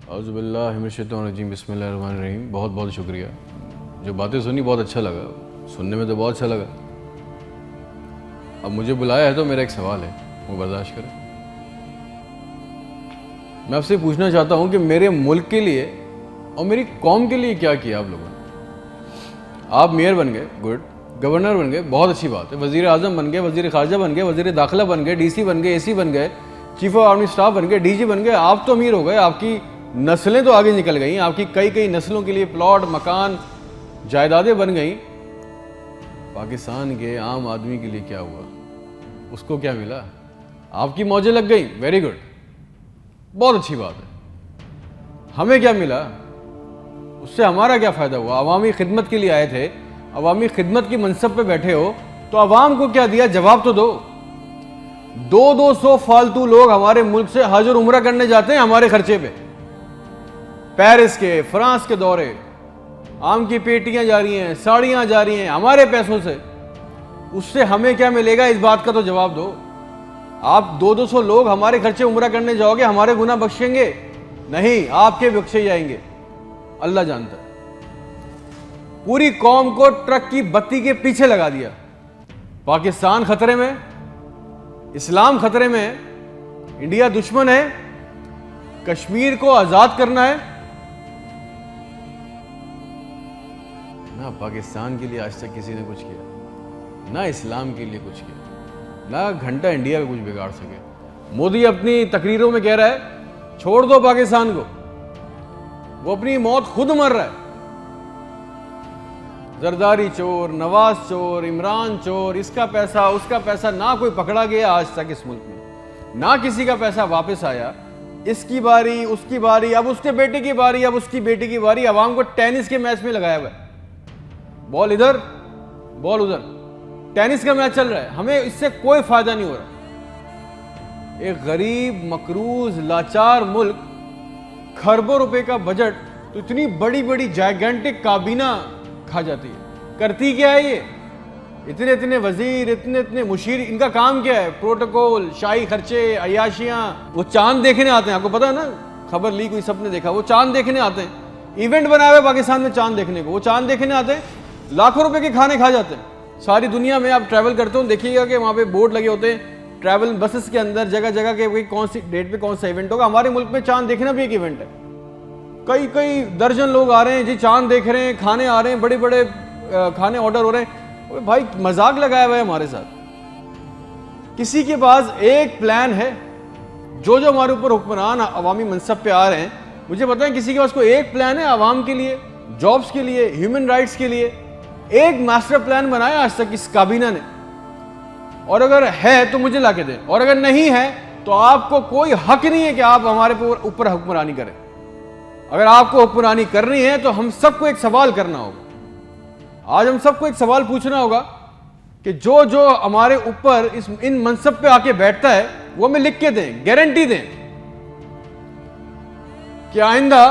औज़ुबिल्लाहिमिनश्शैतानिर्रजीम बिस्मिल्लाहिर्रहमानिर्रहीम। बहुत बहुत शुक्रिया। जो बातें सुनी बहुत अच्छा लगा, सुनने में तो बहुत अच्छा लगा। अब मुझे बुलाया है तो मेरा एक सवाल है, वो बर्दाश्त करें। मैं आपसे पूछना चाहता हूँ कि मेरे मुल्क के लिए और मेरी कौम के लिए क्या किया आप लोगों ने। आप मेयर बन गए, गुड। गवर्नर बन गए, बहुत अच्छी बात है। वज़ीर आज़म बन गए, वज़ीर ख़ारजा बन गए, वज़ीर दाखिला बन गए, DC बन गए, AC बन गए, चीफ ऑफ आर्मी स्टाफ बन गए, DG बन गए। आप तो अमीर हो गए, आपकी नस्लें तो आगे निकल गई, आपकी कई कई नस्लों के लिए प्लॉट, मकान, जायदादें बन गई। पाकिस्तान के आम आदमी के लिए क्या हुआ? उसको क्या मिला? आपकी मौजें लग गई, वेरी गुड, बहुत अच्छी बात है। हमें क्या मिला? उससे हमारा क्या फ़ायदा हुआ? अवामी खिदमत के लिए आए थे, अवामी खिदमत की मनसब पे बैठे हो, तो अवाम को क्या दिया? जवाब तो दो। 200 फालतू लोग हमारे मुल्क से हज और उम्रा करने जाते हैं हमारे खर्चे पे। पेरिस के, फ्रांस के दौरे, आम की पेटियां जा रही हैं, साड़ियां जा रही हैं हमारे पैसों से। उससे हमें क्या मिलेगा? इस बात का तो जवाब दो। आप 200 लोग हमारे खर्चे उम्रा करने जाओगे, हमारे गुनाह बख्शेंगे? नहीं, आपके बख्शे जाएंगे, अल्लाह जानता है। पूरी कौम को ट्रक की बत्ती के पीछे लगा दिया। पाकिस्तान खतरे में, इस्लाम खतरे में है, इंडिया दुश्मन है, कश्मीर को आजाद करना है। ना पाकिस्तान के लिए आज तक किसी ने कुछ किया, ना इस्लाम के लिए कुछ किया, ना घंटा इंडिया में कुछ बिगाड़ सके। मोदी अपनी तकरीरों में कह रहा है छोड़ दो पाकिस्तान को, वो अपनी मौत खुद मर रहा है। जरदारी चोर, नवाज चोर, इमरान चोर, इसका पैसा उसका पैसा, ना कोई पकड़ा गया आज तक इस मुल्क में, ना किसी का पैसा वापस आया। इसकी बारी, उसकी बारी, अब उसके बेटे की बारी, अब उसकी बेटी की बारी। अवाम को टेनिस के मैच में लगाया हुआ है, बॉल इधर बॉल उधर, टेनिस का मैच चल रहा है। हमें इससे कोई फायदा नहीं हो रहा। एक गरीब, मकरूज, लाचार मुल्क, खरबों रुपए का बजट, तो इतनी बड़ी बड़ी जायगेंटिक काबीना खा जाती है। करती क्या है ये? इतने इतने वजीर, इतने इतने मुशीर, इनका काम क्या है? प्रोटोकॉल, शाही खर्चे, अयाशियां। वो चांद देखने आते हैं, आपको पता है ना, खबर लीक हुई, सबने देखा। वो चांद देखने आते हैं, इवेंट बनाया हुआ पाकिस्तान में चांद देखने को। वो चांद देखने आते हैं, लाखों रुपए के खाने खा जाते हैं। सारी दुनिया में आप ट्रैवल करते हो, देखिएगा कि वहां पे बोर्ड लगे होते हैं ट्रैवल बसेस के अंदर, जगह जगह के कौन सी डेट पे कौन सा इवेंट होगा। हमारे मुल्क में चांद देखना भी एक इवेंट है। कई कई दर्जन लोग आ रहे हैं जी, चांद देख रहे हैं, खाने आ रहे हैं, बड़े बड़े खाने ऑर्डर हो रहे हैं। भाई मजाक लगाया हुआ है हमारे साथ। किसी के पास एक प्लान है? जो जो हमारे ऊपर हुक्मरान अवामी मनसब पे आ रहे हैं, मुझे बताएं, किसी के पास कोई एक प्लान है अवाम के लिए, जॉब्स के लिए, ह्यूमन राइट्स के लिए? एक मास्टर प्लान बनाया आज तक इस काबीना ने? और अगर है तो मुझे लाके दें, और अगर नहीं है तो आपको कोई हक नहीं है कि आप हमारे ऊपर हुक्मरानी करें। अगर आपको हुक्मरानी करनी है तो हम सबको एक सवाल करना होगा। आज हम सबको एक सवाल पूछना होगा कि जो जो हमारे ऊपर इन मनसब पे आके बैठता है वो हमें लिख के दें, गारंटी दें कि आइंदा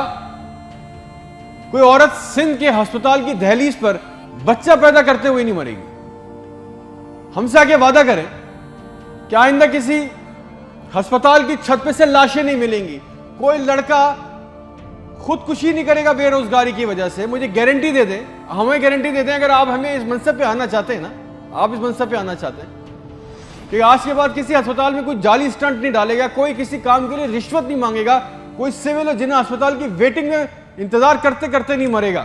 कोई औरत सिंध के अस्पताल की दहलीज पर बच्चा पैदा करते हुए नहीं मरेगी। हमसे आके वादा करें कि आइंदा किसी अस्पताल की छत पे से लाशें नहीं मिलेंगी, कोई लड़का खुदकुशी नहीं करेगा बेरोजगारी की वजह से। मुझे गारंटी दे दें, हमें गारंटी दे दें, अगर आप हमें इस मनसब पे आना चाहते हैं ना, आप इस मनसब पे आना चाहते हैं कि आज के बाद किसी अस्पताल में कोई जाली स्टंट नहीं डालेगा, कोई किसी काम के लिए रिश्वत नहीं मांगेगा, कोई सिविल जिन्हें अस्पताल की वेटिंग में इंतजार करते करते नहीं मरेगा,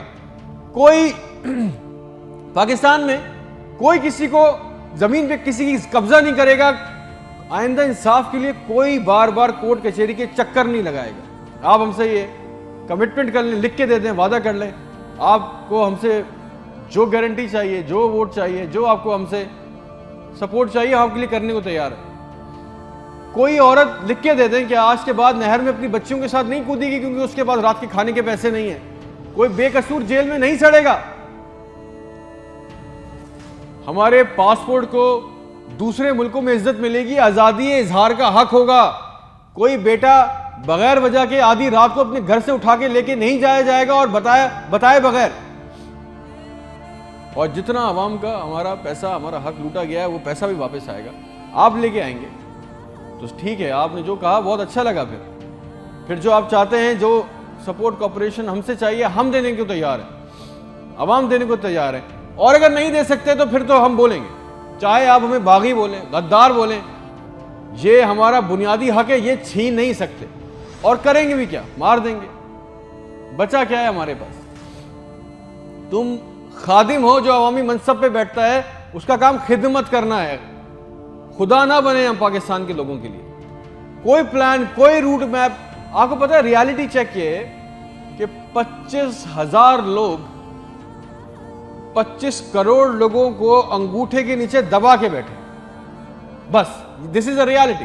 कोई पाकिस्तान में कोई किसी को जमीन पे किसी की कब्जा नहीं करेगा, आइंदा इंसाफ के लिए कोई बार बार कोर्ट कचहरी के चक्कर नहीं लगाएगा। आप हमसे ये कमिटमेंट कर लें, लिख के दे दें, वादा कर लें। आपको हमसे जो गारंटी चाहिए, जो वोट चाहिए, जो आपको हमसे सपोर्ट चाहिए, हम आपके लिए करने को तैयार है। कोई औरत लिख के दे दें कि आज के बाद नहर में अपनी बच्चियों के साथ नहीं कूदेगी क्योंकि उसके पास रात के खाने के पैसे नहीं है। कोई बेकसूर जेल में नहीं सड़ेगा। हमारे पासपोर्ट को दूसरे मुल्कों में इज्जत मिलेगी, आजादी इजहार का हक होगा। कोई बेटा बगैर वजह के आधी रात को अपने घर से उठा के लेके नहीं जाया जाएगा और बताए बगैर। और जितना आवाम का हमारा पैसा, हमारा हक लूटा गया है, वो पैसा भी वापस आएगा। आप लेके आएंगे तो ठीक है, आपने जो कहा बहुत अच्छा लगा। फिर जो आप चाहते हैं, जो सपोर्ट कॉपरेशन हमसे चाहिए, हम देने को तैयार हैं, अवाम देने को तैयार है। और अगर नहीं दे सकते तो फिर तो हम बोलेंगे, चाहे आप हमें बागी बोलें, गद्दार बोलें, ये हमारा बुनियादी हक है, ये छीन नहीं सकते। और करेंगे भी क्या, मार देंगे, बचा क्या है हमारे पास। तुम खादिम हो जो अवामी मनसब पे बैठता है, उसका काम खिदमत करना है, खुदा ना बने हम पाकिस्तान के लोगों के लिए। कोई प्लान, कोई रूट मैप, आपको पता है रियलिटी चेक ये कि 25,000 लोग 25 करोड़ लोगों को अंगूठे के नीचे दबा के बैठे, बस दिस इज अ रियलिटी।